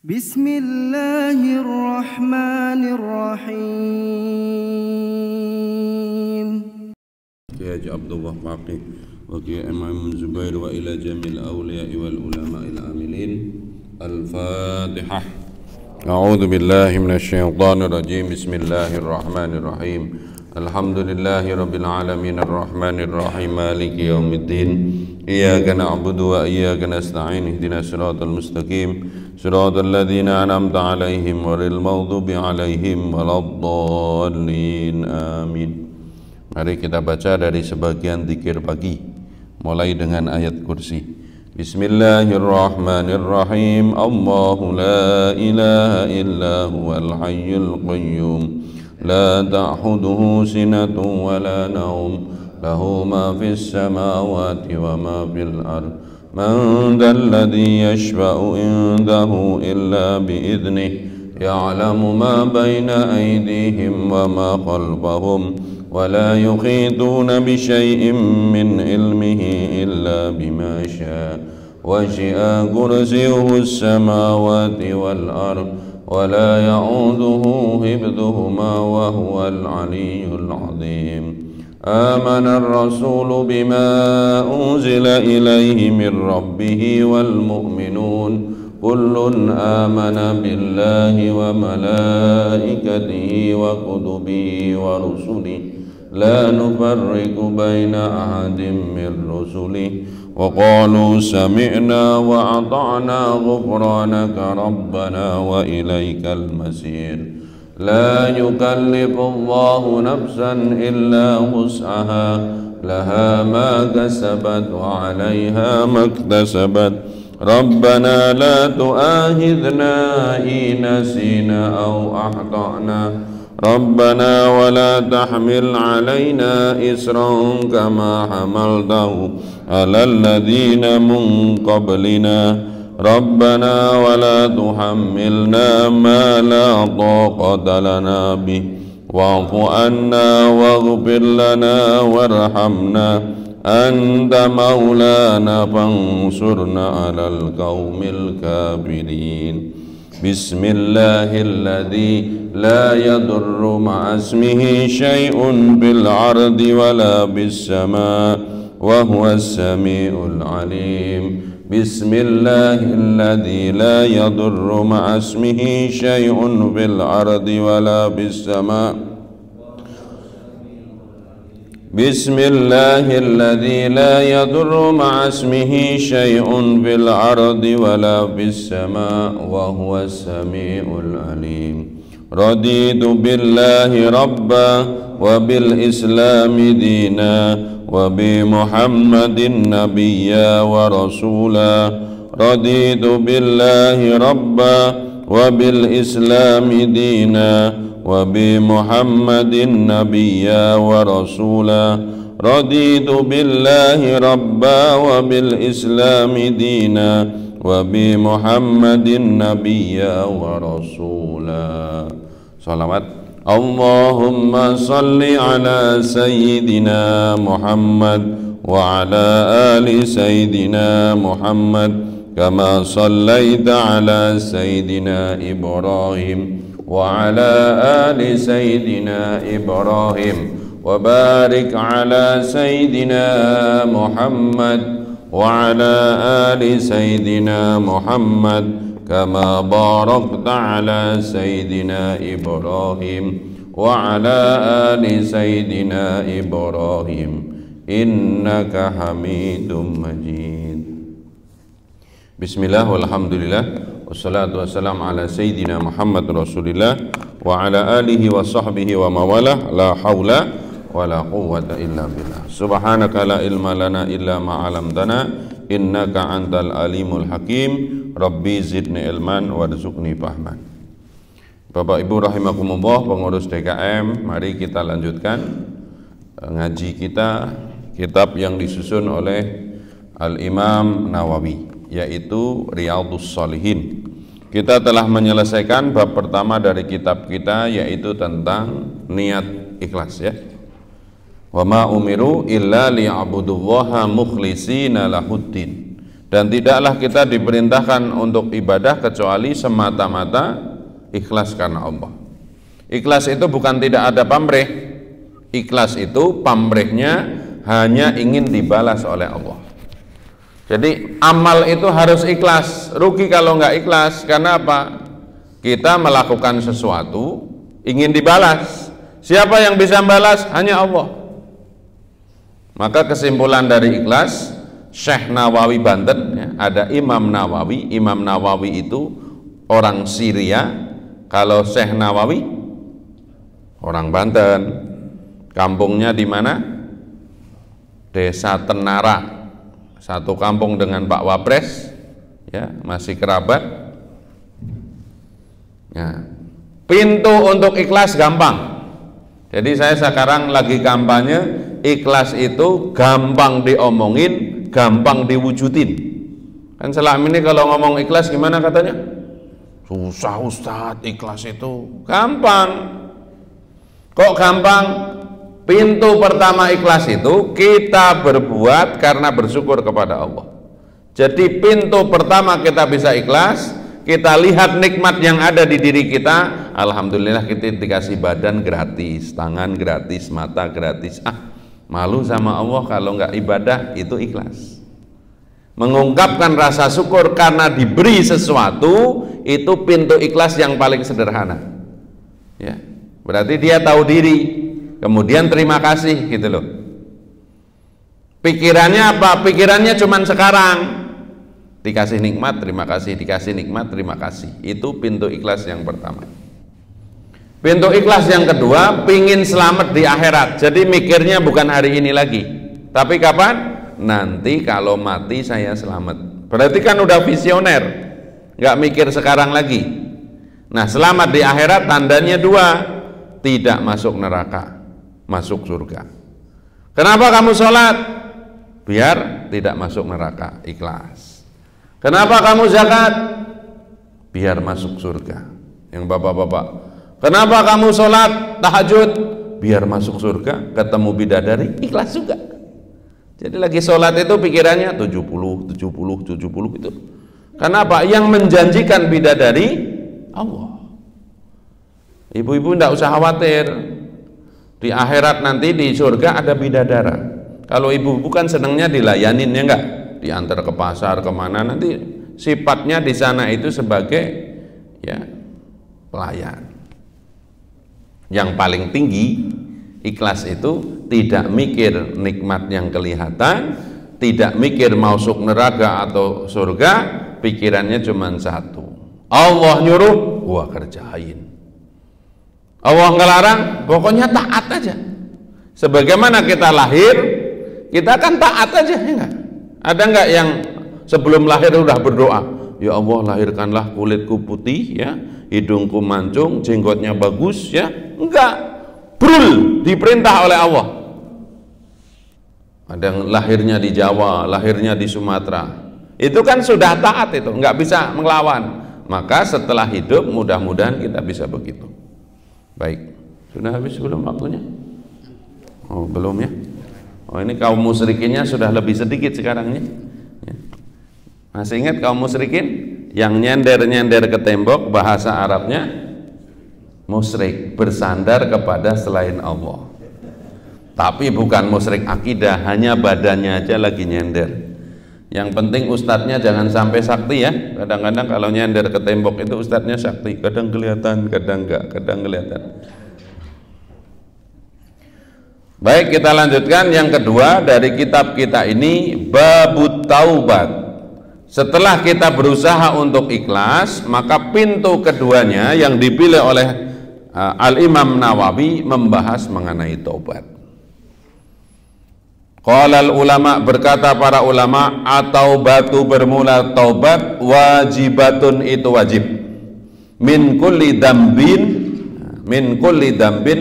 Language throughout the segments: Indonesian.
Bismillahirrahmanirrahim. Kiai Haji Abdullah Faqih wa Kiai Imam Zubair wa ila jamil awliya wal ulama'il amilin. Al-Fatihah. A'udzu billahi minasy syaithanir rajim. Bismillahirrahmanirrahim. Alhamdulillahi rabbil alamin arrahmanir rahim maliki yaumiddin. Iyyaka na'budu wa iyyaka nasta'in. Ihdinas siratal mustaqim. Siratal ladzina an'amta 'alaihim ghairil maghdubi 'alaihim waladdallin. Amin. Mari kita baca dari sebagian zikir pagi, mulai dengan ayat kursi. Bismillahirrahmanirrahim. Allahu la ilaha illa huwal hayyul qayyum. La ta'khuduhu sinatun wa la nawm. Lahu ma fis samawati wa ma fil ard. Man dhal ladzi yashfa'u indahu illa bi'idhnihi. Ya'lamu ma baina aydihim wa ma khalfahum. ولا يحيطون بشيء من علمه إلا بما شاء وسع كرسيه السماوات والأرض ولا يؤوده حفظهما وهو العلي العظيم. آمن الرسول بما أنزل إليه من ربه والمؤمنون كل آمن بالله وملائكته وكتبه ورسله لا نفرق بين أحد من رسله وقالوا سمعنا وأطعنا غفرانك ربنا وإليك المصير. لا يكلف الله نفسا إلا وسعها لها ما كسبت وعليها ما اكتسبت. ربنا لا تؤاخذنا إن نسينا أو أخطأنا ربنا ولا تحمل علينا إصرا كما حملته على الذين من قبلنا ربنا ولا تحملنا ما لا طاقة لنا به واعف عنا واغفر لنا وارحمنا أنت مولانا فانصرنا على القوم الكافرين. بسم الله الذي لا يضر مع اسمه شيء بالأرض ولا بالسماء وهو السميع العليم. بسم الله الذي لا يضر مع اسمه شيء بالأرض ولا بالسماء بسم الله الذي لا يضر مع اسمه شيء في الأرض ولا في السماء وهو السميع العليم. رضيت بالله ربا وبالإسلام دينا وبمحمد نبيا ورسولا. رضيت بالله ربا وبالإسلام دينا وبمحمد نبيا ورسولا. رضيت بالله ربا وبالإسلام دينا وبمحمد نبيا ورسولا. صلوات. اللهم صل على سيدنا محمد وعلى آل سيدنا محمد كما صليت على سيدنا إبراهيم وعلى آل سيدنا إبراهيم وبارك على سيدنا محمد وعلى آل سيدنا محمد كما باركت على سيدنا إبراهيم وعلى آل سيدنا إبراهيم إنك حميد مجيد. Bismillah walhamdulillah wassalatu wassalamu ala sayyidina Muhammad rasulillah wa ala alihi wa sahbihi wa mawalah. La hawla wa la quwwata illa billah. Subhanaka la ilma lana illa ma 'allamtana innaka antal alimul hakim. Rabbi zidni ilman warzuqni fahman. Bapak Ibu rahimakumullah, pengurus DKM, mari kita lanjutkan ngaji kita kitab yang disusun oleh Al-Imam Nawawi, yaitu Riyadhus Shalihin. Kita telah menyelesaikan bab pertama dari kitab kita, yaitu tentang niat ikhlas, ya. Wa ma umiru illa liya'budullaha mukhlishina lahuddin. Dan tidaklah kita diperintahkan untuk ibadah kecuali semata-mata ikhlas karena Allah. Ikhlas itu bukan tidak ada pamrih. Ikhlas itu pamrihnya hanya ingin dibalas oleh Allah. Jadi amal itu harus ikhlas. Rugi kalau nggak ikhlas. Karena apa? Kita melakukan sesuatu ingin dibalas. Siapa yang bisa membalas? Hanya Allah. Maka kesimpulan dari ikhlas, Syekh Nawawi Banten, ya, ada Imam Nawawi. Imam Nawawi itu orang Syria. Kalau Syekh Nawawi orang Banten. Kampungnya di mana? Desa Tenara. Satu kampung dengan Pak Wapres, ya, masih kerabat. Ya. Pintu untuk ikhlas gampang. Jadi saya sekarang lagi kampanye, ikhlas itu gampang diomongin, gampang diwujudin. Kan selama ini kalau ngomong ikhlas gimana katanya? Susah Ustadz, ikhlas itu gampang. Kok gampang? Pintu pertama ikhlas itu kita berbuat karena bersyukur kepada Allah. Jadi pintu pertama kita bisa ikhlas, kita lihat nikmat yang ada di diri kita. Alhamdulillah kita dikasih badan gratis, tangan gratis, mata gratis. Malu sama Allah kalau nggak ibadah, itu ikhlas. Mengungkapkan rasa syukur karena diberi sesuatu, itu pintu ikhlas yang paling sederhana. Ya, berarti dia tahu diri. Kemudian terima kasih gitu loh. Pikirannya apa? Pikirannya cuman sekarang. Dikasih nikmat, terima kasih. Dikasih nikmat, terima kasih. Itu pintu ikhlas yang pertama. Pintu ikhlas yang kedua, pingin selamat di akhirat. Jadi mikirnya bukan hari ini lagi. Tapi kapan? Nanti kalau mati saya selamat. Berarti kan udah visioner. Nggak mikir sekarang lagi. Nah, selamat di akhirat tandanya dua. Tidak masuk neraka, masuk surga. Kenapa kamu sholat? Biar tidak masuk neraka, ikhlas. Kenapa kamu zakat? Biar masuk surga. Yang bapak-bapak, kenapa kamu sholat tahajud? Biar masuk surga, ketemu bidadari, ikhlas juga. Jadi lagi sholat itu pikirannya 70 itu. Kenapa? Yang menjanjikan bidadari Allah. Ibu-ibu tidak usah khawatir, di akhirat nanti di surga ada bidadara. Kalau ibu bukan senangnya dilayanin, ya enggak, diantar ke pasar kemana, nanti sifatnya di sana itu sebagai ya pelayan. Yang paling tinggi ikhlas itu tidak mikir nikmat yang kelihatan, tidak mikir masuk neraka atau surga, pikirannya cuma satu, Allah nyuruh gua kerjain, Allah ngelarang, pokoknya taat aja. Sebagaimana kita lahir, kita kan taat aja, ya enggak? Ada enggak yang sebelum lahir udah berdoa, ya Allah lahirkanlah kulitku putih, ya, hidungku mancung, jenggotnya bagus, ya? Enggak, brul, diperintah oleh Allah. Ada yang lahirnya di Jawa, lahirnya di Sumatera, itu kan sudah taat, itu enggak bisa melawan. Maka setelah hidup mudah-mudahan kita bisa begitu. Baik, sudah habis belum waktunya? Oh belum ya? Oh ini kaum musyrikinnya sudah lebih sedikit sekarang ya. Masih ingat kaum musyrikin yang nyender-nyender ke tembok, bahasa Arabnya musyrik, bersandar kepada selain Allah. Tapi bukan musyrik akidah, hanya badannya aja lagi nyender. Yang penting ustadznya jangan sampai sakti ya. Kadang-kadang kalau nyender ke tembok itu ustadznya sakti, kadang kelihatan, kadang enggak, kadang kelihatan. Baik, kita lanjutkan yang kedua dari kitab kita ini, Babut Taubat. Setelah kita berusaha untuk ikhlas, maka pintu keduanya yang dipilih oleh Al-Imam Nawawi membahas mengenai taubat. Qalal ulama, berkata para ulama, atau batu bermula taubat wajibatun, itu wajib. Min kulli dambin,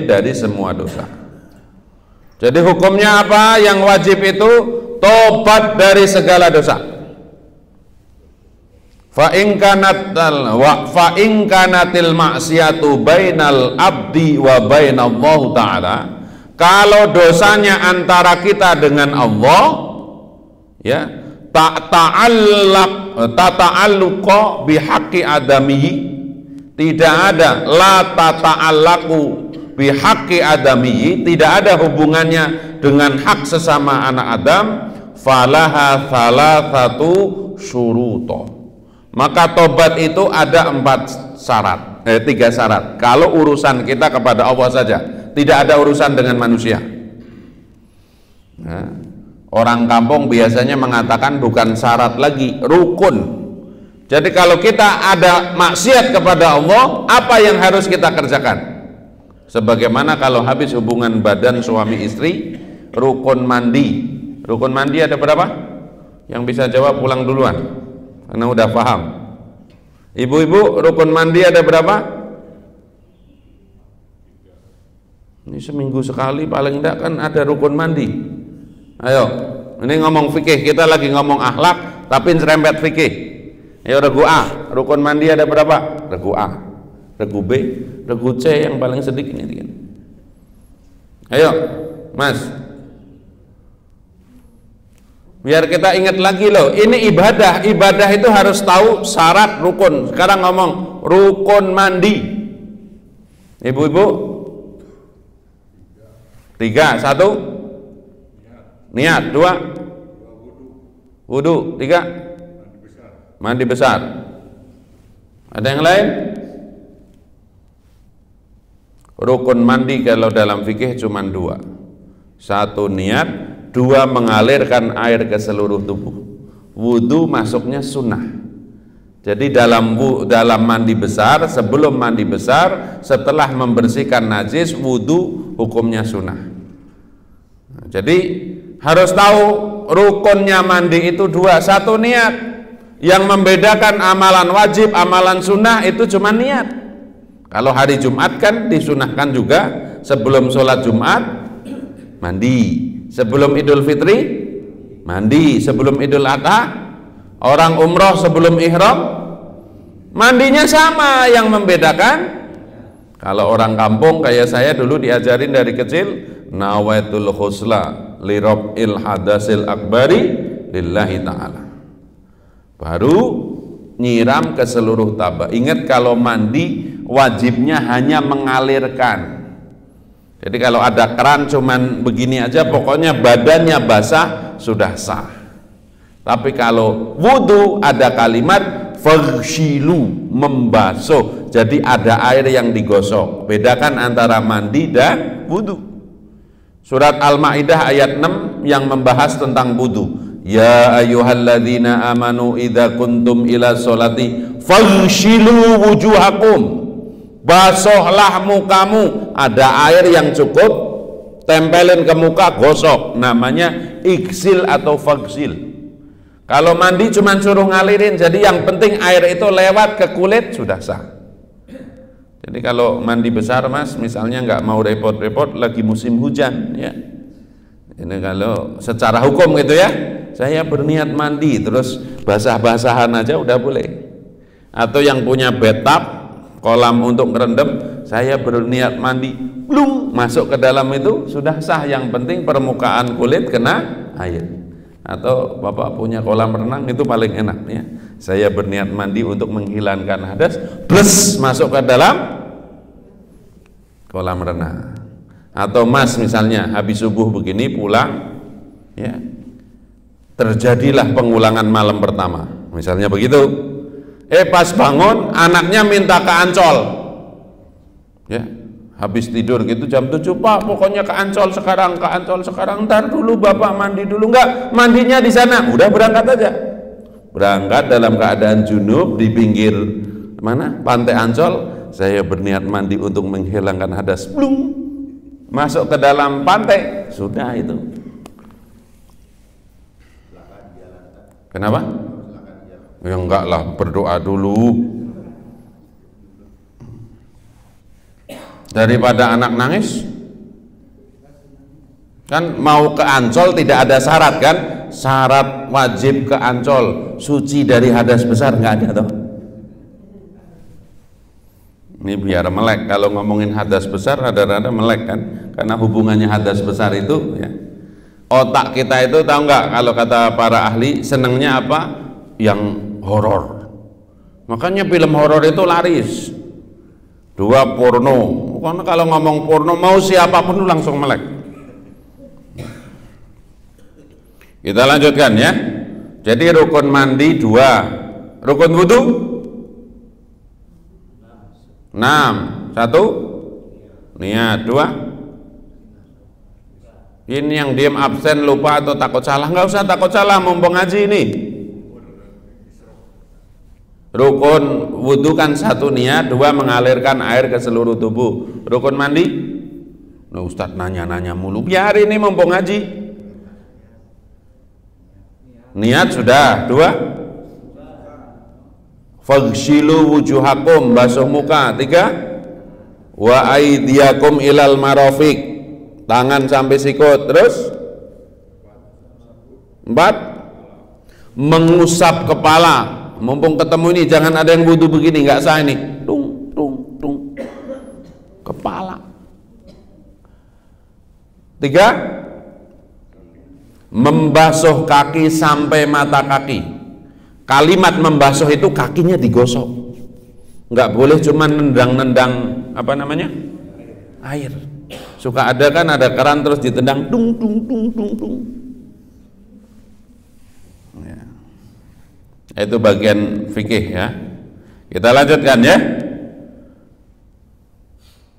dari semua dosa. Jadi hukumnya apa? Yang wajib itu taubat dari segala dosa. Fa in kanatil ma'siyatu bainal abdi wa bainallahu ta'ala. Kalau dosanya antara kita dengan Allah, ya, tata'alluqa bihaqqi adamihi, tidak ada la tata'allaku bihaqqi adamihi, tidak ada hubungannya dengan hak sesama anak Adam, falaha thalathatu syuruto, maka tobat itu ada 3 syarat. Kalau urusan kita kepada Allah saja, tidak ada urusan dengan manusia. Nah, orang kampung biasanya mengatakan bukan syarat lagi, rukun. Jadi kalau kita ada maksiat kepada Allah, apa yang harus kita kerjakan? Sebagaimana kalau habis hubungan badan suami istri, rukun mandi. Rukun mandi ada berapa? Yang bisa jawab pulang duluan, karena udah paham. Ibu-ibu, rukun mandi ada berapa? Ini seminggu sekali paling enggak kan ada rukun mandi. Ayo, ini ngomong fikih, kita lagi ngomong akhlak tapi serempet fikih. Ayo regu A, rukun mandi ada berapa? Regu A, regu B, regu C yang paling sedikit ini. Ayo, Mas. Biar kita ingat lagi loh, ini ibadah. Ibadah itu harus tahu syarat rukun. Sekarang ngomong rukun mandi. Ibu-ibu, 3, 1 niat, 2 wudu, 3 mandi besar. Ada yang lain? Rukun mandi kalau dalam fikih cuma 2. 1 niat, 2 mengalirkan air ke seluruh tubuh. Wudu masuknya sunnah. Jadi dalam mandi besar, sebelum mandi besar, setelah membersihkan najis, wudu hukumnya sunnah. Nah, jadi harus tahu rukunnya mandi itu 2. 1 niat. Yang membedakan amalan wajib, amalan sunnah itu cuma niat. Kalau hari Jumat kan disunahkan juga sebelum sholat Jumat mandi. Sebelum Idul Fitri mandi, sebelum Idul Adha, orang umroh sebelum ihram mandinya sama. Yang membedakan, kalau orang kampung kayak saya dulu diajarin dari kecil, nawaitul khusla li rab'il hadasil akbari lillahi ta'ala, baru nyiram ke seluruh tabak. Ingat kalau mandi wajibnya hanya mengalirkan. Jadi kalau ada keran cuman begini aja, pokoknya badannya basah sudah sah. Tapi kalau wudu ada kalimat faghsilu, membasuh. Jadi ada air yang digosok. Bedakan antara mandi dan wudu. Surat Al-Maidah ayat 6 yang membahas tentang wudu. Ya ayyuhalladzina amanu idza kuntum ila sholati faghsilu wujuhakum. Basuhlah mukamu, ada air yang cukup, tempelin ke muka, gosok, namanya iksil atau fagsil. Kalau mandi cuma suruh ngalirin, jadi yang penting air itu lewat ke kulit sudah sah. Jadi kalau mandi besar Mas, misalnya nggak mau repot-repot lagi musim hujan ya, ini kalau secara hukum gitu ya, saya berniat mandi terus basah-basahan aja udah boleh. Atau yang punya bathtub, kolam untuk ngerendam, saya berniat mandi, blung, masuk ke dalam itu sudah sah. Yang penting permukaan kulit kena air. Atau Bapak punya kolam renang, itu paling enak ya, saya berniat mandi untuk menghilangkan hadas, plus masuk ke dalam kolam renang. Atau Mas misalnya habis subuh begini pulang ya, terjadilah pengulangan malam pertama misalnya begitu, pas bangun anaknya minta ke Ancol ya, habis tidur gitu jam 7, Pak pokoknya ke Ancol sekarang, ke Ancol sekarang. Ntar dulu Bapak mandi dulu. Enggak, mandinya di sana. Udah berangkat aja, berangkat dalam keadaan junub di pinggir mana, pantai Ancol. Saya berniat mandi untuk menghilangkan hadas, blung, masuk ke dalam pantai, sudah itu. Kenapa? Ya enggak lah, berdoa dulu. Daripada anak nangis. Kan mau ke Ancol tidak ada syarat kan? Syarat wajib ke Ancol suci dari hadas besar nggak ada toh. Ini biar melek, kalau ngomongin hadas besar rada-rada melek kan, karena hubungannya hadas besar itu ya. otak kita itu tahu nggak, kalau kata para ahli senengnya apa? Yang horor. Makanya film horor itu laris. 2, porno. Karena kalau ngomong porno mau siapapun langsung melek. Kita lanjutkan ya. Jadi rukun mandi 2, rukun wudu 6. 1 niat, 2 ini yang diam absen, lupa atau takut salah. Nggak usah takut salah, mumpung ngaji ini. Rukun wudu kan 1 niat, 2 mengalirkan air ke seluruh tubuh. Rukun mandi, nah, Ustadz nanya-nanya mulu, biar ini mumpung ngaji. Niat sudah 2, faghsilu wujuhakum, basuh muka. 3, wa aidiyakum ilal marafiq, tangan sampai sikut. Terus 4, mengusap kepala. Mumpung ketemu ini jangan ada yang wudu begini, nggak sah ini. Tung tung tung kepala. 3, membasuh kaki sampai mata kaki. Kalimat membasuh itu kakinya digosok, nggak boleh cuma nendang-nendang apa namanya air. Suka ada kan, ada keran terus ditendang tung tung tung tung tung ya. Itu bagian fikih ya. Kita lanjutkan ya.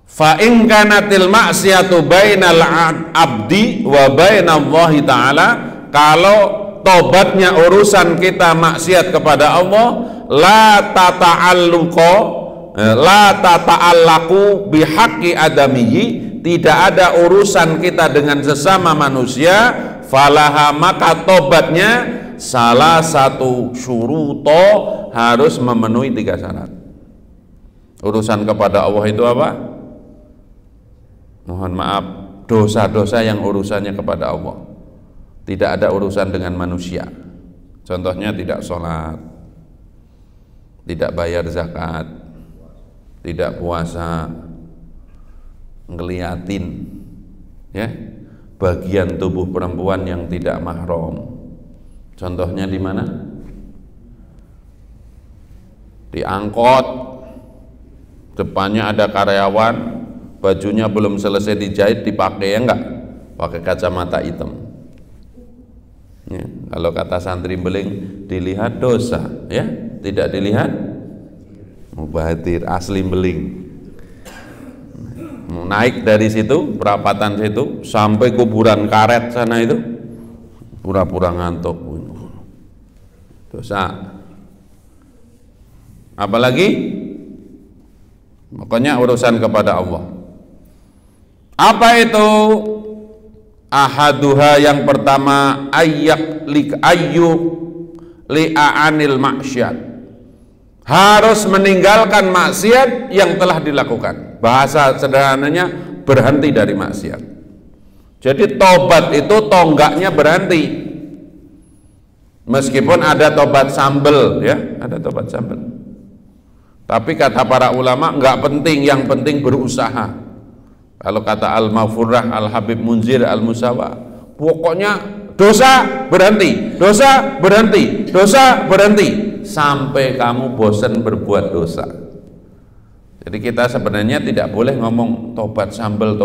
Fa in kanatil ma'siyatu bainal abdi wa bainallahi ta'ala, kalau tobatnya urusan kita maksiat kepada Allah, la tata'allaku bihaqqi adamihi, tidak ada urusan kita dengan sesama manusia, falaha, maka tobatnya salah satu syuruto, harus memenuhi 3 syarat. Urusan kepada Allah itu apa? Mohon maaf, dosa-dosa yang urusannya kepada Allah, tidak ada urusan dengan manusia. Contohnya tidak sholat, tidak bayar zakat, tidak puasa, ngeliatin ya bagian tubuh perempuan yang tidak mahram. Contohnya di mana? Di angkot, depannya ada karyawan, bajunya belum selesai dijahit, dipakai ya enggak? Pakai kacamata hitam ya. Kalau kata santri beling, dilihat dosa ya, tidak dilihat mubahadir, asli beling. Naik dari situ, perapatan situ sampai kuburan karet sana itu, pura-pura ngantuk, dosa. Apalagi pokoknya urusan kepada Allah. Apa itu? Ahaduha, yang pertama, ayyu li'anil maksiat, harus meninggalkan maksiat yang telah dilakukan. Bahasa sederhananya, berhenti dari maksiat. Jadi tobat itu tonggaknya berhenti. Meskipun ada tobat sambel ya, ada tobat sambel, tapi kata para ulama nggak penting, yang penting berusaha. Kalau kata Al-Mafurrah Al-Habib Munzir Al-Musawa, pokoknya dosa berhenti, dosa berhenti, dosa berhenti, sampai kamu bosan berbuat dosa. Jadi kita sebenarnya tidak boleh ngomong tobat sambel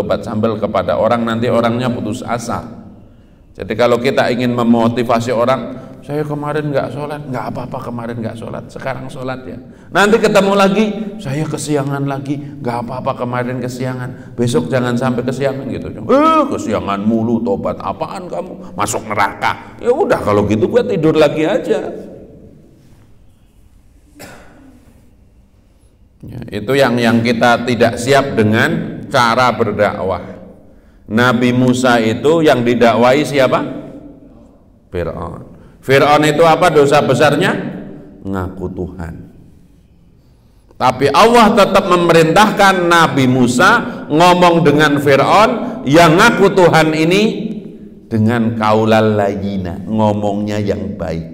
kepada orang, nanti orangnya putus asa. Jadi kalau kita ingin memotivasi orang, saya kemarin nggak sholat, nggak apa-apa kemarin nggak sholat, sekarang sholat ya. Nanti ketemu lagi, saya kesiangan lagi, nggak apa-apa kemarin kesiangan, besok jangan sampai kesiangan gitu. Kesiangan mulu, tobat apaan kamu, masuk neraka. Ya udah kalau gitu gue tidur lagi aja. Ya, itu yang kita tidak siap dengan cara berdakwah. Nabi Musa itu yang didakwai siapa? Fir'aun. Fir'aun itu apa dosa besarnya? Ngaku Tuhan. Tapi Allah tetap memerintahkan Nabi Musa ngomong dengan Fir'aun yang ngaku Tuhan ini dengan qaulal layyina, ngomongnya yang baik.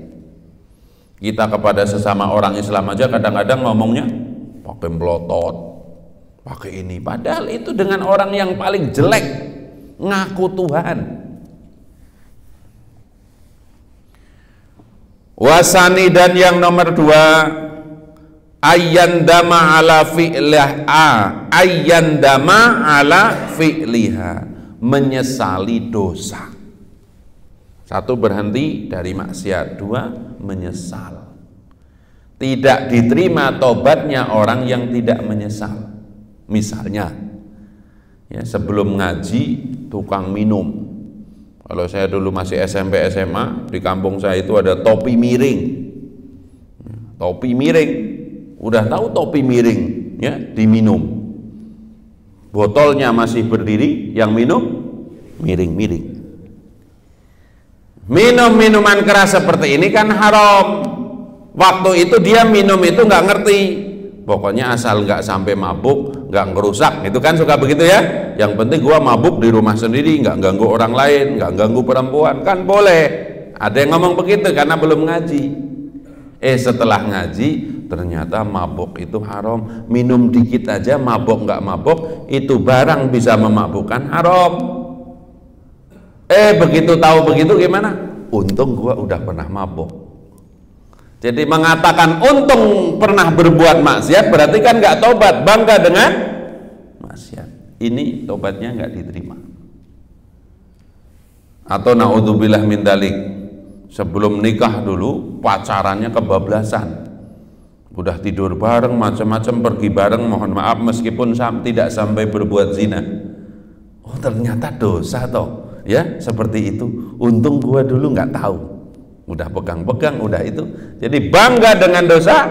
Kita kepada sesama orang Islam aja kadang-kadang ngomongnya pakai melotot, pakai ini, padahal itu dengan orang yang paling jelek, ngaku Tuhan. Wasani, dan yang nomor 2, ayyandama ala fi'liha, menyesali dosa. 1, berhenti dari maksiat. 2, menyesal. Tidak diterima tobatnya orang yang tidak menyesal. Misalnya, ya, sebelum ngaji tukang minum. Kalau saya dulu masih SMP SMA, di kampung saya itu ada topi miring. Topi miring, udah tahu topi miring, ya, diminum. Botolnya masih berdiri, yang minum miring-miring. Minum minuman keras seperti ini kan haram. Waktu itu dia minum itu nggak ngerti, pokoknya asal nggak sampai mabuk, nggak ngerusak, itu kan suka begitu ya. Yang penting gua mabuk di rumah sendiri, nggak ganggu orang lain, nggak ganggu perempuan, kan boleh. Ada yang ngomong begitu karena belum ngaji. Setelah ngaji ternyata mabuk itu haram. Minum dikit aja mabuk nggak mabuk, itu barang bisa memabukkan, haram. Begitu tahu begitu gimana? Untung gua udah pernah mabuk. Jadi mengatakan untung pernah berbuat maksiat berarti kan nggak tobat, bangga dengan maksiat. Ini tobatnya nggak diterima. Atau naudzubillah min dalik, sebelum nikah dulu pacarannya kebablasan, udah tidur bareng, macam-macam, pergi bareng, mohon maaf meskipun tidak sampai berbuat zina. Oh ternyata dosa toh. Ya, seperti itu. Untung gua dulu nggak tahu. Udah pegang-pegang, udah itu. Jadi bangga dengan dosa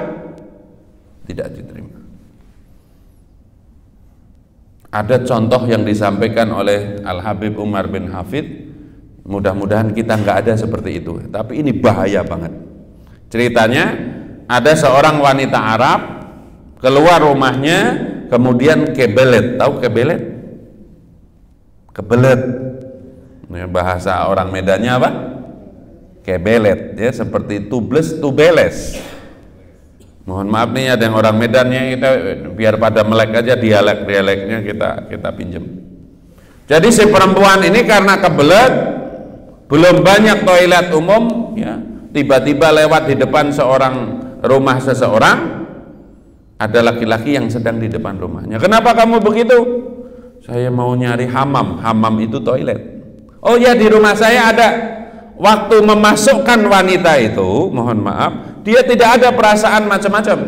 tidak diterima. Ada contoh yang disampaikan oleh Al-Habib Umar bin Hafid. Mudah-mudahan kita nggak ada seperti itu. Tapi ini bahaya banget. Ceritanya ada seorang wanita Arab keluar rumahnya, kemudian kebelet. Tahu kebelet? Kebelet. Bahasa orang Medannya apa? Kebelet, ya, seperti tubles, tubeles. Mohon maaf nih ada yang orang Medannya, kita biar pada melek aja dialek-dialeknya kita pinjem. Jadi si perempuan ini karena kebelet, belum banyak toilet umum, ya, tiba-tiba lewat di depan rumah seseorang, ada laki-laki yang sedang di depan rumahnya. Kenapa kamu begitu? Saya mau nyari hamam. Hamam itu toilet. Oh ya, di rumah saya ada. Waktu memasukkan wanita itu, mohon maaf, dia tidak ada perasaan macam-macam.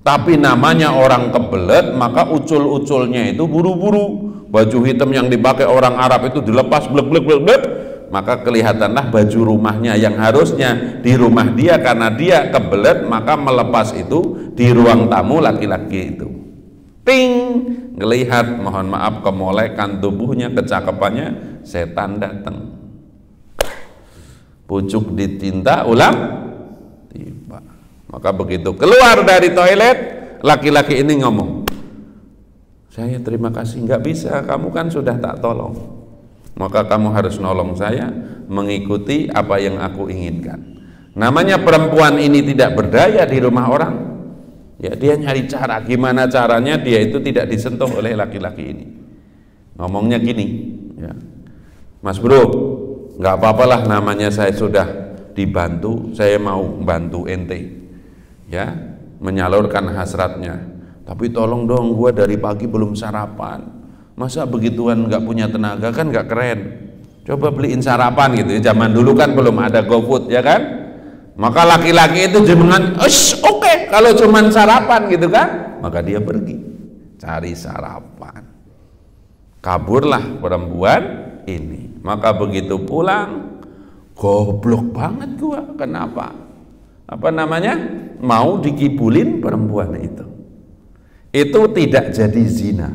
Tapi namanya orang kebelet, maka ucul-uculnya itu buru-buru. Baju hitam yang dipakai orang Arab itu dilepas, blek-blek-blek, maka kelihatanlah baju rumahnya yang harusnya di rumah dia, karena dia kebelet, maka melepas itu di ruang tamu laki-laki itu. Ting, ngelihat, mohon maaf, kemolekan tubuhnya, kecakapannya, setan datang. Pucuk ditinta, ulam tiba. Maka begitu keluar dari toilet, laki-laki ini ngomong, saya terima kasih, nggak bisa, kamu kan sudah tak tolong, maka kamu harus nolong saya mengikuti apa yang aku inginkan. Namanya perempuan ini tidak berdaya di rumah orang, ya, dia nyari cara, gimana caranya dia itu tidak disentuh oleh laki-laki ini. Ngomongnya gini, ya, Mas bro, nggak apa-apalah, namanya saya sudah dibantu, saya mau bantu ente, ya, menyalurkan hasratnya. Tapi tolong dong, gua dari pagi belum sarapan. Masa begituan nggak punya tenaga, kan nggak keren. Coba beliin sarapan gitu ya. Zaman dulu kan belum ada GoFood, ya kan? Maka laki-laki itu jemengan, oke, kalau cuman sarapan gitu kan, maka dia pergi cari sarapan. Kaburlah perempuan ini. Maka begitu pulang, goblok banget gua. Kenapa? Apa namanya? Mau dikibulin perempuan itu. Itu tidak jadi zina.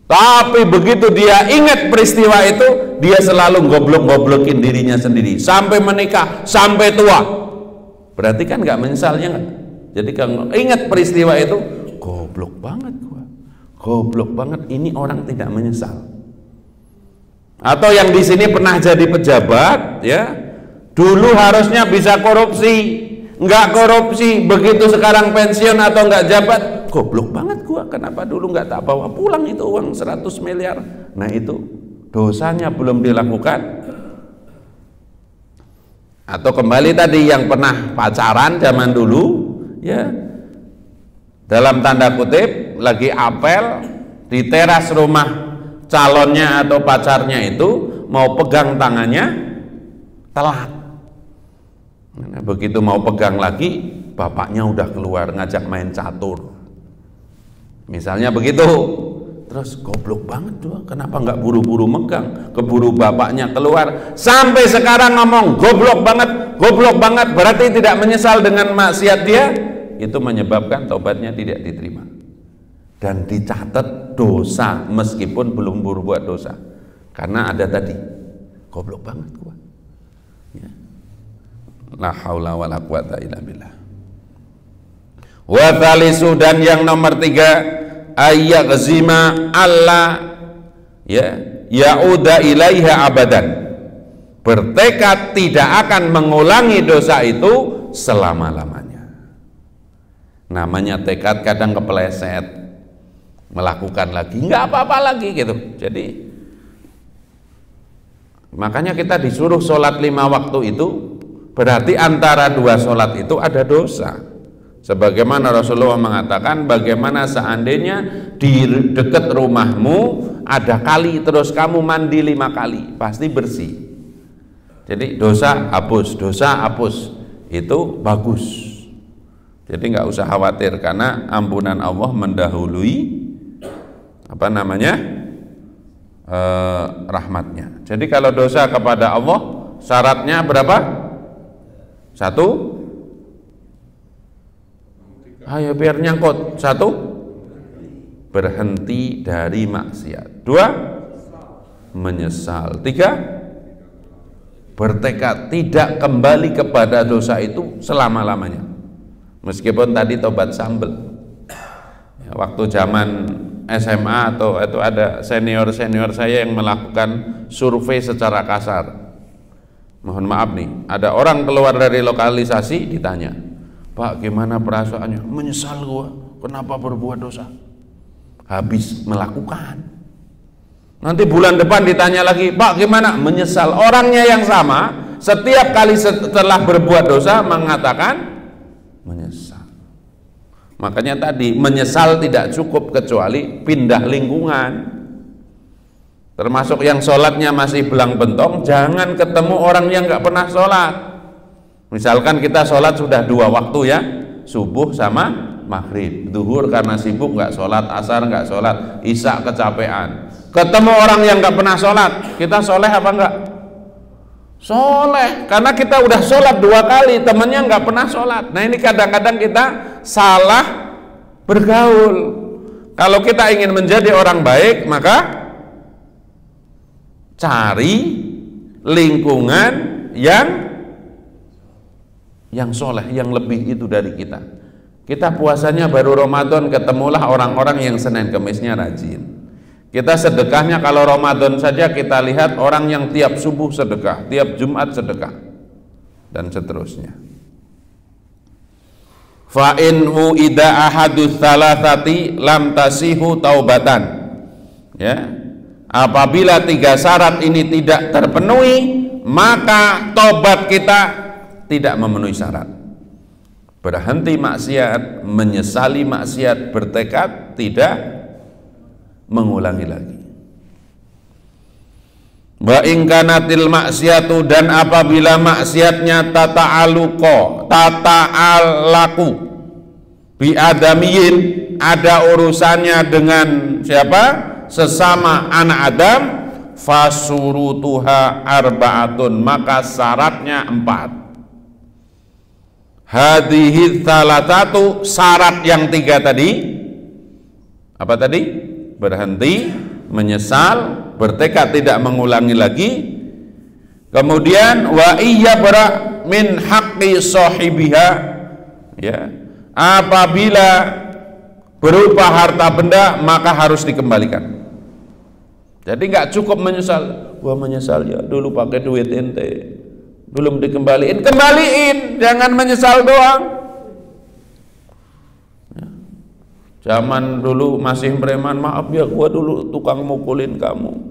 Tapi begitu dia ingat peristiwa itu, dia selalu goblok-goblokin dirinya sendiri sampai menikah, sampai tua. Berarti kan nggak menyesalnya nggak? Jadi kalau ingat peristiwa itu, goblok banget gua. Goblok banget, ini orang tidak menyesal. Atau yang di sini pernah jadi pejabat, ya, dulu harusnya bisa korupsi, nggak korupsi, begitu sekarang pensiun atau nggak jabat, goblok banget gua, kenapa dulu nggak tak bawa pulang itu uang 100 miliar. Nah itu dosanya belum dilakukan, Atau kembali tadi yang pernah pacaran zaman dulu, ya, dalam tanda kutip lagi apel di teras rumah calonnya atau pacarnya itu, mau pegang tangannya telat. Nah, begitu mau pegang lagi, bapaknya udah keluar ngajak main catur, misalnya begitu. Terus goblok banget tuh, kenapa nggak buru-buru megang, keburu bapaknya keluar. Sampai sekarang ngomong goblok banget, berarti tidak menyesal dengan maksiat dia, itu menyebabkan taubatnya tidak diterima dan dicatat dosa meskipun belum berbuat dosa, karena ada tadi goblok banget gua, ya. La haula wala quwata illa billah. Wa thalitsu, dan yang nomor 3, ayyazima Allah, ya, yauda ilaiha abadan, bertekad tidak akan mengulangi dosa itu selama-lamanya. Namanya tekad kadang kepeleset, melakukan lagi nggak apa-apa lagi gitu. Jadi makanya kita disuruh sholat 5 waktu itu, berarti antara 2 sholat itu ada dosa. Sebagaimana Rasulullah mengatakan, bagaimana seandainya di dekat rumahmu ada kali, terus kamu mandi 5 kali, pasti bersih. Jadi dosa hapus, itu bagus. Jadi nggak usah khawatir, karena ampunan Allah mendahului rahmatnya. Jadi kalau dosa kepada Allah syaratnya berapa? 1, ayo biar nyangkut. 1, berhenti dari maksiat. 2, menyesal. 3, bertekad tidak kembali kepada dosa itu selama-lamanya, meskipun tadi tobat sambel. Ya, waktu zaman SMA atau itu ada senior saya yang melakukan survei secara kasar. Mohon maaf nih, ada orang keluar dari lokalisasi, ditanya, Pak, gimana perasaannya? Menyesal gua, kenapa berbuat dosa? Habis melakukan. Nanti bulan depan ditanya lagi, Pak, gimana? Menyesal. Orangnya yang sama, setiap kali setelah berbuat dosa mengatakan menyesal. Makanya tadi menyesal tidak cukup, kecuali pindah lingkungan. Termasuk yang sholatnya masih belang bentong, jangan ketemu orang yang nggak pernah sholat. Misalkan kita sholat sudah 2 waktu, ya, subuh sama maghrib. Duhur karena sibuk nggak sholat, asar nggak sholat, isya kecapean. Ketemu orang yang nggak pernah sholat, kita soleh apa enggak? Soleh, karena kita udah sholat 2 kali, temennya nggak pernah sholat. Nah ini kadang-kadang kita salah bergaul. Kalau kita ingin menjadi orang baik, maka cari lingkungan yang soleh, yang lebih itu dari kita. Kita puasanya baru Ramadan, ketemulah orang-orang yang Senin Kemisnya rajin. Kita sedekahnya kalau Ramadan saja kita lihat orang yang tiap subuh sedekah, tiap Jumat sedekah, dan seterusnya. Fa in uida ahadus salasati lam tasihu taubatan. Ya. Apabila 3 syarat ini tidak terpenuhi, maka tobat kita tidak memenuhi syarat. Berhenti maksiat, menyesali maksiat, bertekad tidak mengulangi lagi. Wa in kanatil maksiatu, dan apabila maksiatnya tata'alaku bi adamiyin, ada urusannya dengan siapa? Sesama anak Adam, fasurutuha arba'atun, maka syaratnya 4. Hadhihi tsalatatu, syarat yang 3 tadi apa tadi? Berhenti, menyesal, bertekad tidak mengulangi lagi. Kemudian wa iya bara min haqqi sahibiha, ya, apabila berupa harta benda maka harus dikembalikan. Jadi nggak cukup menyesal, gua menyesal ya dulu pakai duit ente belum dikembaliin, kembaliin, jangan menyesal doang. Ya. Zaman dulu masih preman, maaf ya gua dulu tukang mukulin kamu,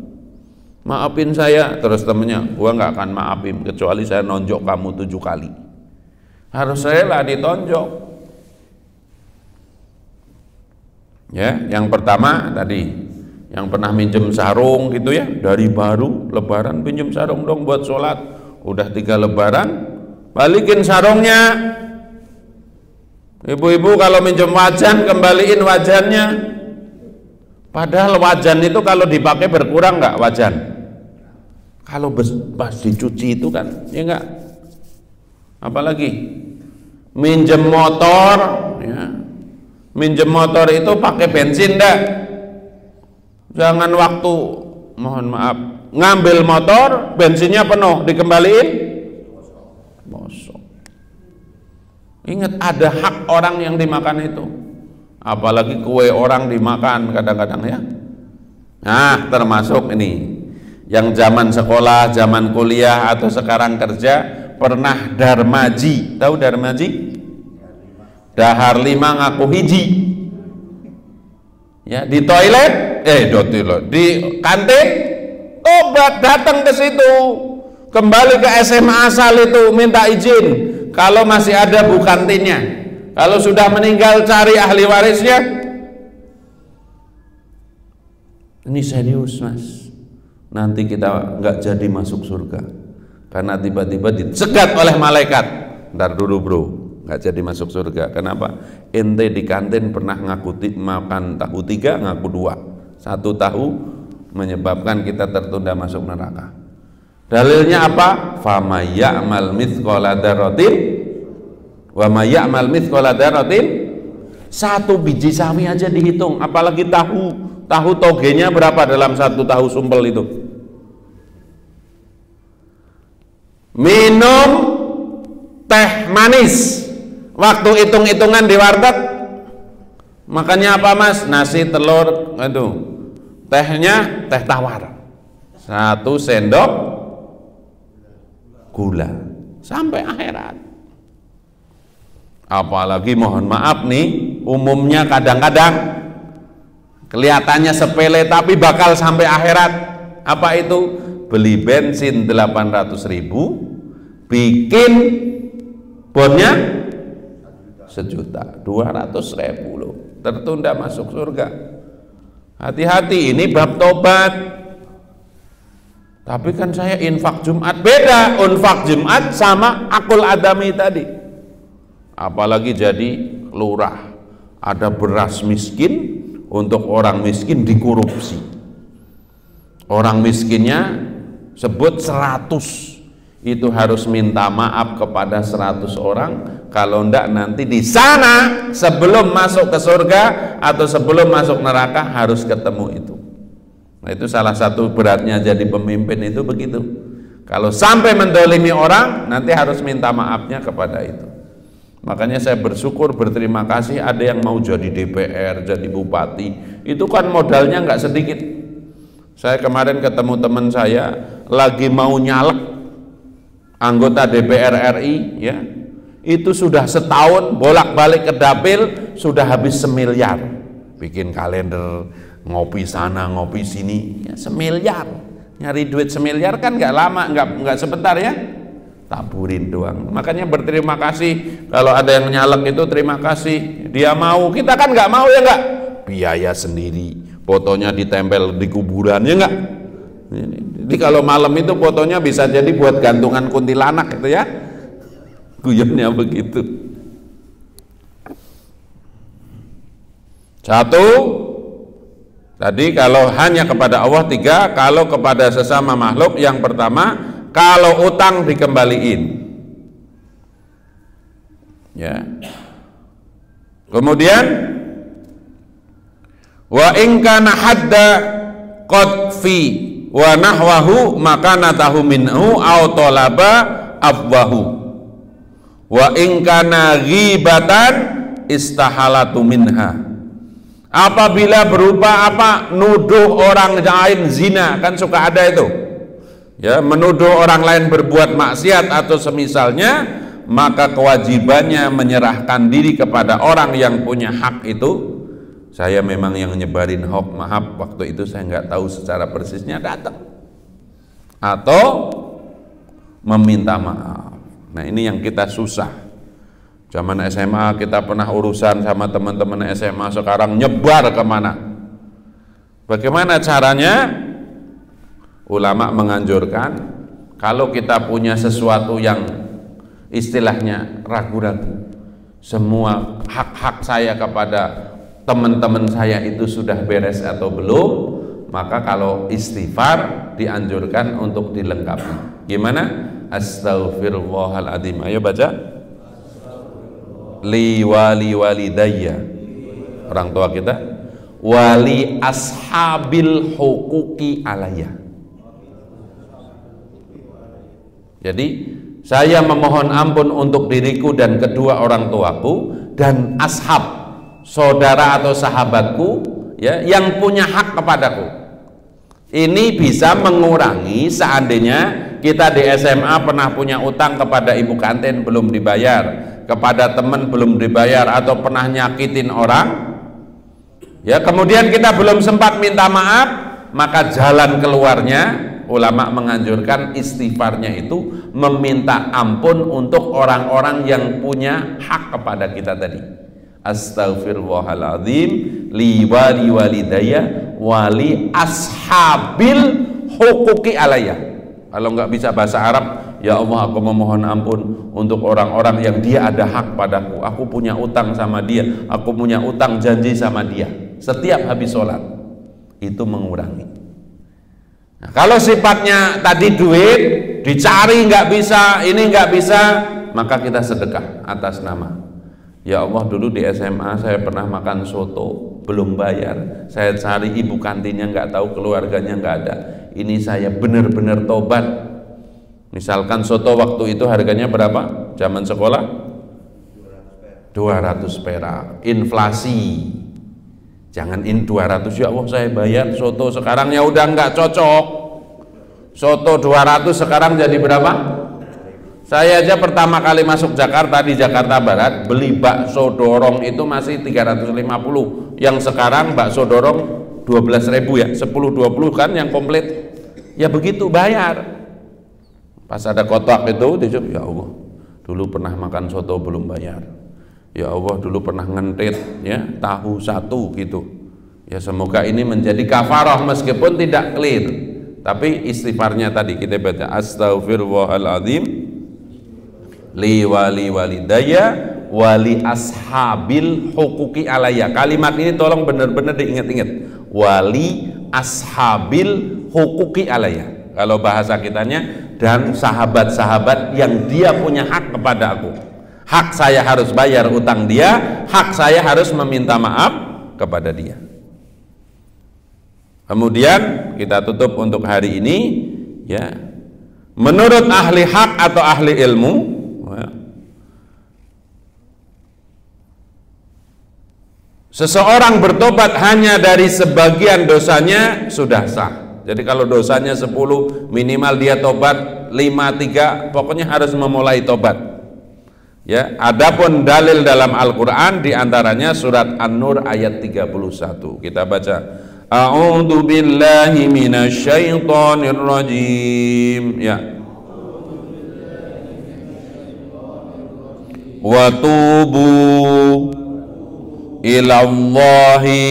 maafin saya. Terus temennya, gua nggak akan maafin kecuali saya nonjok kamu 7 kali. Harus rela ditonjok. Ya, yang pertama tadi, yang pernah minjem sarung gitu ya, dari baru lebaran pinjem sarung dong buat sholat, udah 3 lebaran balikin sarungnya. Ibu-ibu kalau minjem wajan kembaliin wajannya. Padahal wajan itu kalau dipakai berkurang nggak wajan? Kalau pas dicuci itu kan, ya enggak. Apalagi minjem motor, ya. Minjem motor itu pakai bensin enggak? Jangan waktu, mohon maaf, ngambil motor bensinnya penuh dikembaliin kosong. Ingat, ada hak orang yang dimakan itu. Apalagi kue orang dimakan kadang-kadang ya. Nah, termasuk ini yang zaman sekolah, zaman kuliah atau sekarang kerja pernah darmaji. Tahu darmaji? Dahar 5 ngaku hiji. Ya, di toilet, di kantin, tobat datang ke situ. Kembali ke SMA asal itu minta izin. Kalau masih ada bu kantinnya. Kalau sudah meninggal cari ahli warisnya. Ini serius mas. Nanti kita nggak jadi masuk surga karena tiba-tiba dicegat oleh malaikat. Ntar dulu bro, nggak jadi masuk surga. Kenapa? Ente di kantin pernah ngaku makan tahu 3, ngaku 2. 1 tahu menyebabkan kita tertunda masuk neraka. Dalilnya apa? Famay ya'mal mithqala dzarratin wa may ya'mal mithqala dzarratin. 1 biji sawi aja dihitung, apalagi tahu. Tahu togenya berapa dalam 1 tahu sumpel itu? Minum teh manis waktu hitung-hitungan di warteg makannya apa mas? Nasi, telur, aduh, tehnya teh tawar 1 sendok gula sampai akhirat. Apalagi mohon maaf nih, umumnya kadang-kadang kelihatannya sepele tapi bakal sampai akhirat. Apa itu? Beli bensin 800.000, bikin bonnya 1.200.000 loh, tertunda masuk surga. Hati-hati, ini bab tobat. Tapi kan saya infak Jumat, beda infak Jumat sama akul adami tadi. Apalagi jadi lurah, ada beras miskin, untuk orang miskin dikorupsi. Orang miskinnya sebut 100, itu harus minta maaf kepada 100 orang. Kalau enggak nanti di sana sebelum masuk ke surga atau sebelum masuk neraka harus ketemu itu. Nah, itu salah satu beratnya jadi pemimpin itu begitu. Kalau sampai mendolimi orang, nanti harus minta maafnya kepada itu. Makanya saya bersyukur, berterima kasih ada yang mau jadi DPR, jadi bupati. Itu kan modalnya nggak sedikit. Saya kemarin ketemu teman saya lagi mau nyalek anggota DPR RI, ya. Itu sudah setahun bolak-balik ke dapil sudah habis 1 miliar. Bikin kalender, ngopi sana, ngopi sini, ya 1 miliar. Nyari duit 1 miliar kan nggak lama, nggak sebentar ya. Taburin doang. Makanya berterima kasih kalau ada yang nyalek itu, terima kasih dia mau, kita kan nggak mau, ya nggak, biaya sendiri, fotonya ditempel di kuburan, ya nggak. Jadi kalau malam itu fotonya bisa jadi buat gantungan kuntilanak itu ya, guyonnya begitu. 1 tadi kalau hanya kepada Allah, 3 kalau kepada sesama makhluk. Yang pertama, kalau utang dikembaliin, ya. Kemudian wa in kana hadda qadfi wa nahwahu maka natahu minhu aw talaba afwahu wa in kana ghibatan istahalatu minha. Apabila berupa apa? Nuduh orang lain zina, kan suka ada itu. Ya, menuduh orang lain berbuat maksiat atau semisalnya, maka kewajibannya menyerahkan diri kepada orang yang punya hak itu. Saya memang yang nyebarin hoax, maaf waktu itu saya nggak tahu secara persisnya, datang atau meminta maaf. Nah, ini yang kita susah. Zaman SMA kita pernah urusan sama teman-teman SMA, sekarang nyebar kemana. Bagaimana caranya? Ulama menganjurkan, kalau kita punya sesuatu yang istilahnya ragu-ragu, semua hak-hak saya kepada teman-teman saya itu sudah beres atau belum, maka kalau istighfar dianjurkan untuk dilengkapi. Gimana? Astaghfirullahaladzim. Ayo baca. Li wali walidayya, orang tua kita, wali ashabil huquqi alayya. Jadi saya memohon ampun untuk diriku dan kedua orang tuaku dan ashab, saudara atau sahabatku, ya, yang punya hak kepadaku. Ini bisa mengurangi seandainya kita di SMA pernah punya utang kepada ibu kantin belum dibayar, kepada teman belum dibayar, atau pernah nyakitin orang, ya, kemudian kita belum sempat minta maaf, maka jalan keluarnya ulama menganjurkan istighfarnya itu meminta ampun untuk orang-orang yang punya hak kepada kita tadi. Astaghfirullahaladzim li wali walidayya wali ashabil huquqi alayya. Kalau nggak bisa bahasa Arab, ya Allah, aku memohon ampun untuk orang-orang yang dia ada hak padaku. Aku punya utang sama dia, aku punya utang janji sama dia. Setiap habis sholat itu mengurangi. Nah, kalau sifatnya tadi duit dicari nggak bisa, ini nggak bisa, maka kita sedekah atas nama. Ya Allah, dulu di SMA saya pernah makan soto belum bayar, saya cari ibu kantinnya nggak tahu, keluarganya nggak ada. Ini saya benar-benar tobat. Misalkan soto waktu itu harganya berapa? Zaman sekolah 200 perak. Inflasi. Jangan 200, ya Allah saya bayar soto sekarang, ya udah nggak cocok. Soto 200 sekarang jadi berapa? Saya aja pertama kali masuk Jakarta, di Jakarta Barat, beli bakso dorong itu masih 350. Yang sekarang bakso dorong 12.000 ya, 10-20 kan yang komplit. Ya begitu bayar. Pas ada kotak itu, ya Allah, dulu pernah makan soto belum bayar. Ya Allah, dulu pernah ngentit ya tahu satu gitu. Ya semoga ini menjadi kafarah meskipun tidak clear. Tapi istighfarnya tadi kita baca astaghfirullahaladzim li wali walidayya wali ashabil huquqi alayya. Kalimat ini tolong benar-benar diingat-ingat. Wali ashabil huquqi alayya. Kalau bahasa kitanya, dan sahabat-sahabat yang dia punya hak kepada aku. Hak saya harus bayar utang dia, hak saya harus meminta maaf kepada dia. Kemudian kita tutup untuk hari ini, ya. Menurut ahli hak atau ahli ilmu, seseorang bertobat hanya dari sebagian dosanya sudah sah. Jadi kalau dosanya 10, minimal dia tobat 5-3, pokoknya harus memulai tobat. Ya, adapun dalil dalam Al-Qur'an diantaranya surat An-Nur ayat 31. Kita baca. A'udzu billahi minasyaitonir rajim. Ya. Wa tubu ilallahi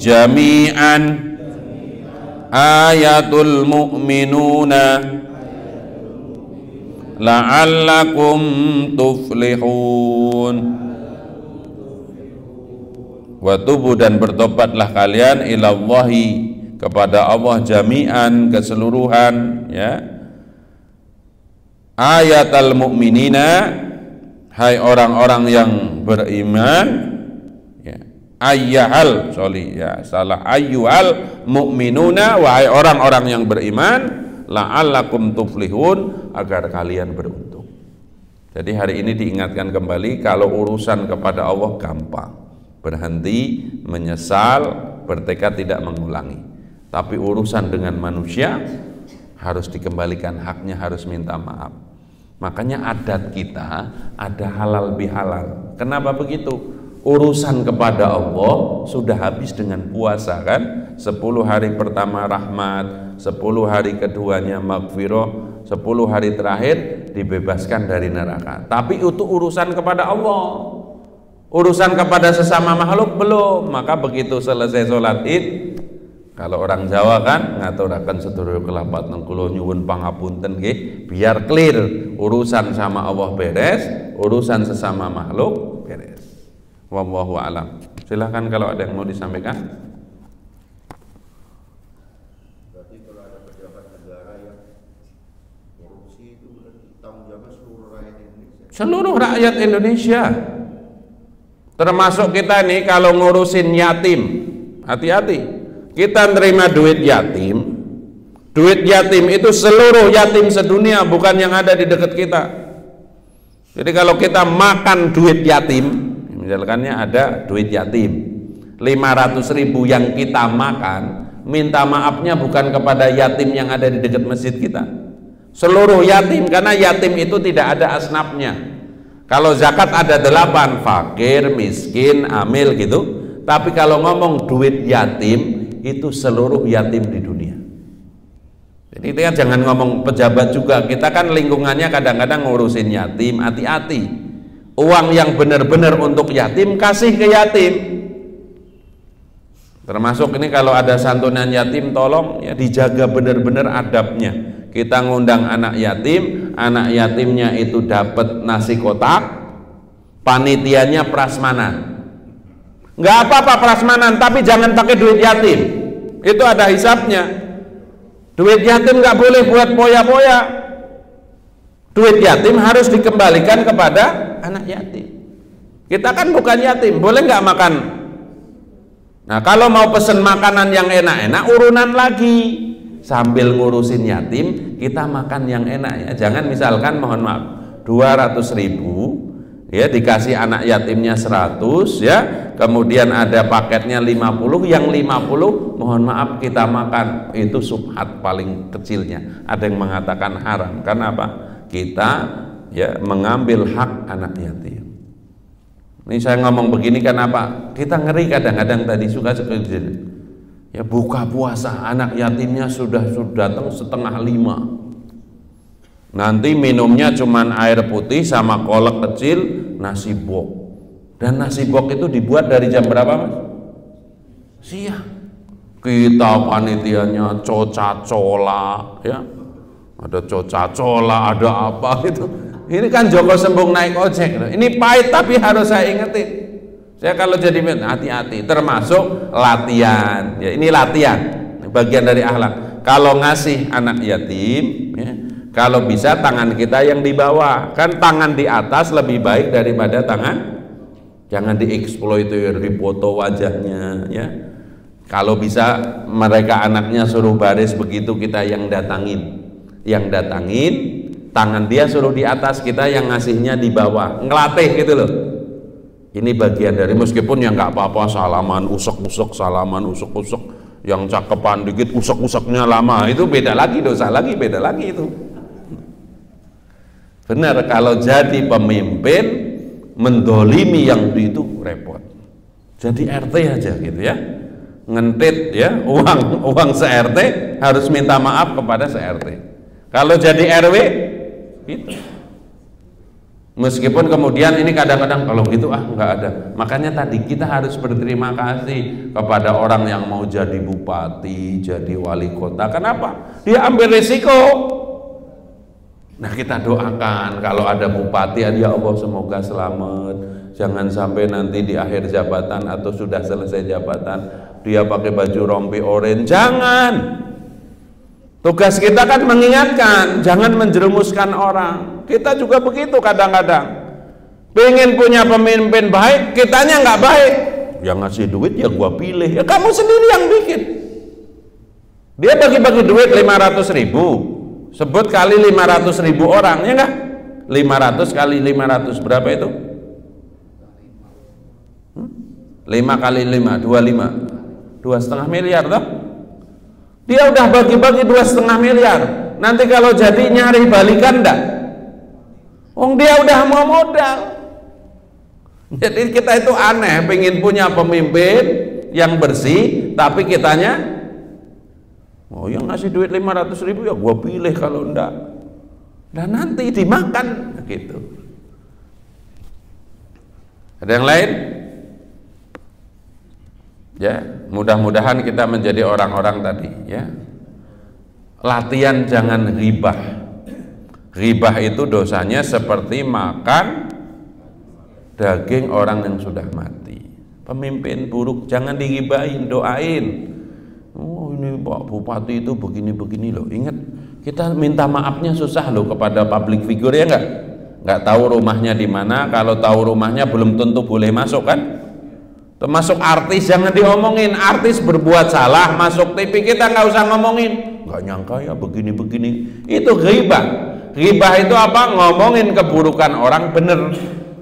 jami'an ayatul mu'minuna la'allakum tuflihun. Wa tubu, dan bertobatlah kalian ilallahi, kepada Allah, jami'an, keseluruhan, ya. Ayatul mu'minina, hai orang-orang yang beriman, ya. Ayyuhal, ayyuhal mu'minuna, wahai orang-orang yang beriman, la'allakum tuflihun, agar kalian beruntung. Jadi hari ini diingatkan kembali, kalau urusan kepada Allah gampang, berhenti, menyesal, bertekad tidak mengulangi. Tapi urusan dengan manusia harus dikembalikan haknya, harus minta maaf. Makanya adat kita ada halal bihalal. Kenapa begitu? Urusan kepada Allah sudah habis dengan puasa kan, 10 hari pertama rahmat, 10 hari keduanya maghfirah, 10 hari terakhir dibebaskan dari neraka. Tapi itu urusan kepada Allah. Urusan kepada sesama makhluk belum. Maka begitu selesai sholat id, kalau orang Jawa kan ngaturaken sedulur kelapat nang kula nyuwun pangapunten nggih, biar clear, urusan sama Allah beres, urusan sesama makhluk beres. Wallahu a'lam. Silakan kalau ada yang mau disampaikan. Berarti kalau ada pejabat negara yang korupsi itu berarti tanggung jawab seluruh rakyat Indonesia. Seluruh rakyat Indonesia. Termasuk kita nih kalau ngurusin yatim. Hati-hati. Kita nerima duit yatim. Duit yatim itu seluruh yatim sedunia, bukan yang ada di dekat kita. Jadi kalau kita makan duit yatim, misalkannya ada duit yatim 500.000 yang kita makan, minta maafnya bukan kepada yatim yang ada di dekat masjid kita, seluruh yatim, karena yatim itu tidak ada asnafnya. Kalau zakat ada 8, fakir, miskin, amil gitu. Tapi kalau ngomong duit yatim, itu seluruh yatim di dunia. Jadi kita jangan ngomong pejabat juga, kita kan lingkungannya kadang-kadang ngurusin yatim, hati-hati. Uang yang benar-benar untuk yatim, kasih ke yatim. Termasuk ini kalau ada santunan yatim, tolong ya dijaga benar-benar adabnya. Kita ngundang anak yatimnya itu dapat nasi kotak, panitianya prasmanan. Nggak apa-apa prasmanan, tapi jangan pakai duit yatim. Itu ada hisapnya. Duit yatim nggak boleh buat poya-poya. Duit yatim harus dikembalikan kepada anak yatim. Kita kan bukan yatim, boleh nggak makan? Nah, kalau mau pesen makanan yang enak-enak, urunan lagi. Sambil ngurusin yatim, kita makan yang enak ya. Jangan misalkan mohon maaf 200.000 ya dikasih anak yatimnya 100 ya, kemudian ada paketnya 50, yang 50 mohon maaf kita makan, itu subhat paling kecilnya. Ada yang mengatakan haram. Karena apa? Kita ya mengambil hak anak yatim. Ini saya ngomong begini kan apa? Kita ngeri kadang-kadang tadi suka seperti ya buka puasa anak yatimnya sudah datang 4:30. Nanti minumnya cuman air putih sama kolak kecil, nasi bok. Dan nasi bok itu dibuat dari jam berapa, Mas? Siang. Kita panitianya coca-cola ya. Ada coca-cola, ada apa gitu. Ini kan Joko Sembung naik ojek. Ini pahit tapi harus saya ingetin. Saya kalau jadi hati-hati, termasuk latihan. Ya, ini latihan, bagian dari akhlak. Kalau ngasih anak yatim, ya, kalau bisa tangan kita yang di bawah. Kan tangan di atas lebih baik daripada tangan. Jangan dieksploitir, dipoto wajahnya. Ya. Kalau bisa mereka anaknya suruh baris begitu, kita yang datangin. Yang datangin, tangan dia suruh di atas, kita yang ngasihnya di bawah. Ngelatih gitu loh. Ini bagian dari, meskipun yang nggak apa-apa salaman usuk-usuk, yang cakepan dikit usuk-usuknya lama, itu beda lagi, dosa lagi, beda lagi itu. Benar, kalau jadi pemimpin mendolimi yang itu repot. Jadi RT aja gitu ya, ngentit ya uang se-RT harus minta maaf kepada se-RT. Kalau jadi RW itu. Meskipun kemudian ini kadang-kadang kalau gitu nggak ada. Makanya tadi kita harus berterima kasih kepada orang yang mau jadi bupati, jadi wali kota. Kenapa? Dia ambil risiko. Nah, kita doakan kalau ada bupati, ya Allah semoga selamat. Jangan sampai nanti di akhir jabatan atau sudah selesai jabatan dia pakai baju rompi oranye. Jangan. Tugas kita kan mengingatkan, jangan menjerumuskan orang. Kita juga begitu kadang-kadang. Pengen punya pemimpin baik, kitanya nggak baik. Yang ngasih duit ya gua pilih. Ya kamu sendiri yang bikin. Dia bagi-bagi duit 500.000. Sebut kali 500.000 orang, ya enggak? 500 kali 500 berapa itu? 5 kali 5, 25. 2,5 miliar toh? Dia udah bagi-bagi 2,5 miliar. Nanti kalau jadi nyari balikan enggak? Dia udah mau modal. Jadi kita itu aneh, pengen punya pemimpin yang bersih, tapi kitanya oh yang ngasih duit 500.000 ya gua pilih, kalau enggak dan nanti dimakan gitu. Ada yang lain? Ya, mudah-mudahan kita menjadi orang-orang tadi ya. Latihan jangan ghibah. Ghibah itu dosanya seperti makan daging orang yang sudah mati. Pemimpin buruk jangan dighibahin, doain. Oh ini Pak Bupati itu begini-begini loh. Ingat, kita minta maafnya susah loh kepada public figure ya enggak? Enggak tahu rumahnya di mana, kalau tahu rumahnya belum tentu boleh masuk kan? Termasuk artis jangan diomongin, artis berbuat salah masuk TV kita nggak usah ngomongin. Nggak nyangka ya begini-begini. Itu ghibah. Ghibah itu apa? Ngomongin keburukan orang bener.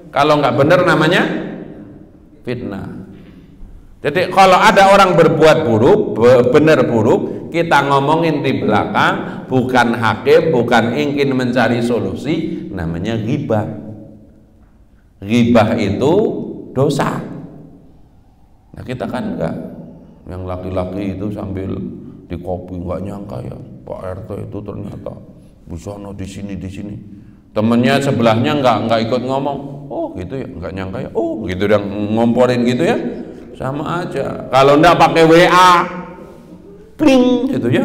Kalau nggak bener namanya fitnah. Jadi kalau ada orang berbuat buruk, bener buruk, kita ngomongin di belakang, bukan hakim, bukan ingin mencari solusi, namanya ghibah. Ghibah itu dosa. Nah kita kan enggak, yang laki-laki itu sambil di kopi nggak nyangka ya Pak RT itu ternyata busono di sini. Temennya sebelahnya nggak ikut ngomong, oh gitu ya, nggak nyangka ya, oh gitu udah ngomporin gitu ya, sama aja. Kalau enggak pakai WA, pling gitu ya,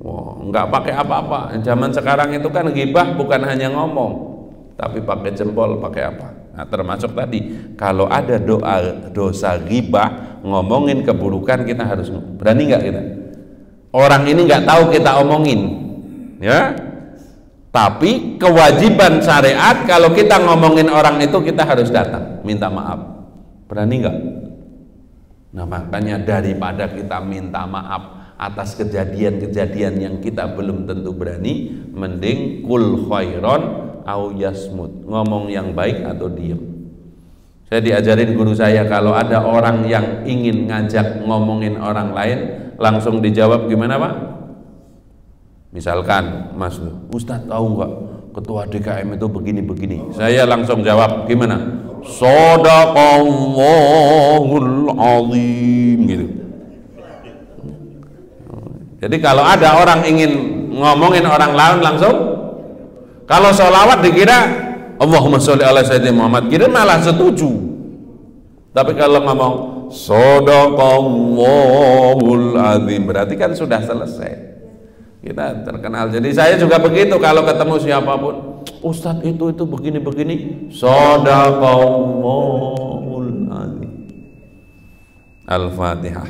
wah nggak pakai apa-apa. Zaman sekarang itu kan ghibah bukan hanya ngomong, tapi pakai jempol, pakai apa? Nah, termasuk tadi kalau ada dosa ghibah, ngomongin keburukan, kita harus berani nggak kita? Orang ini nggak tahu kita omongin, ya. Tapi kewajiban syariat kalau kita ngomongin orang itu kita harus datang, minta maaf. Berani nggak? Nah makanya daripada kita minta maaf atas kejadian-kejadian yang kita belum tentu berani, mending kul khairon au yasmut, ngomong yang baik atau diem. Saya diajarin guru saya, kalau ada orang yang ingin ngajak ngomongin orang lain, langsung dijawab gimana Pak? Misalkan Mas, Ustadz tahu nggak ketua DKM itu begini-begini, saya langsung jawab gimana? Shadaqallahul azim gitu. Jadi kalau ada orang ingin ngomongin orang lain langsung, kalau sholawat dikira Allahumma sholli ala sayyidina Muhammad, kira malah setuju. Tapi kalau ngomong Shadaqallahul azim, berarti kan sudah selesai. Kita terkenal. Jadi saya juga begitu kalau ketemu siapapun, Ustadz itu begini-begini, Shadaqallahul azim. Al-Fatihah.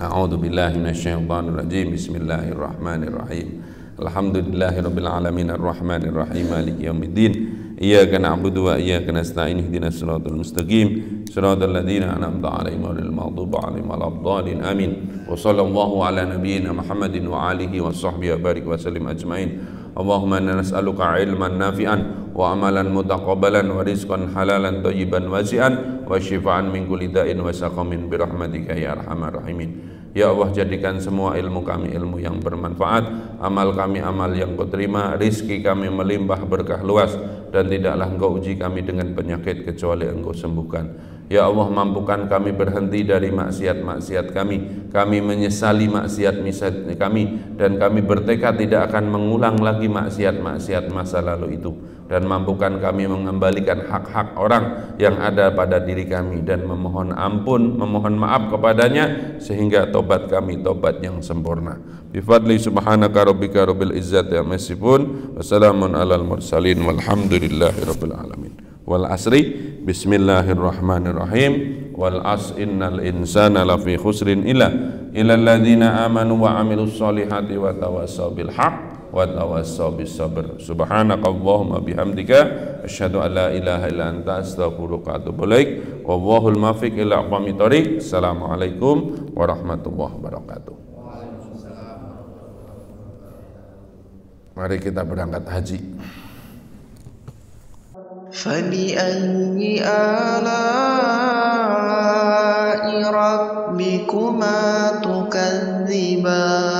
A'udzu billahi minasyaitonir rajim. Bismillahirrahmanirrahim. Alhamdulillahirabbil alamin arrahmanir rahim maliki yaumiddin. Iyyaka na'budu wa iyyaka nasta'in ihdinas siratal mustaqim siratal ladzina an'amta 'alaihim ghairil maghdubi 'alaihim waladdallin amin. Wa sallallahu ala nabiyyina Muhammadin wa alihi wa sahbihi wa barik wa sallim ajmain. Allahumma inna nas'aluka ilman nafi'an wa amalan mutaqabbalan wa rizqan halalan thayyiban wasi'an wa shifaan min kulli da'in wa saqamin bi rahmatika ya arhamar rahimin. Ya Allah, jadikan semua ilmu kami ilmu yang bermanfaat, amal kami amal yang Kau terima, rizki kami melimpah berkah luas, dan tidaklah Engkau uji kami dengan penyakit kecuali Engkau sembuhkan. Ya Allah, mampukan kami berhenti dari maksiat-maksiat kami menyesali maksiat-maksiat kami, dan kami bertekad tidak akan mengulang lagi maksiat-maksiat masa lalu itu, dan mampukan kami mengembalikan hak-hak orang yang ada pada diri kami, dan memohon ampun, memohon maaf kepadanya, sehingga tobat kami tobat yang sempurna. Bifadli subhanaka rabbika rabbil izzati amma yasifun, wassalamun alal mursalin, walhamdulillahi rabbil alamin. Wal asri, bismillahirrahmanirrahim. Wal as innal insana lafi khusrin illa alladzina amanu wa amilus solihati wa tawassaw bil haqq wa tawassaw bis sabr. Subhanakallahumma bihamdika asyhadu an la ilaha illa anta astaghfiruka wa atubu ilaik. Wallahul muwaffiq ila aqwamit thoriq. Assalamualaikum warahmatullahi wabarakatuh. Mari kita berangkat haji. فبأي آلاء ربكما تكذبان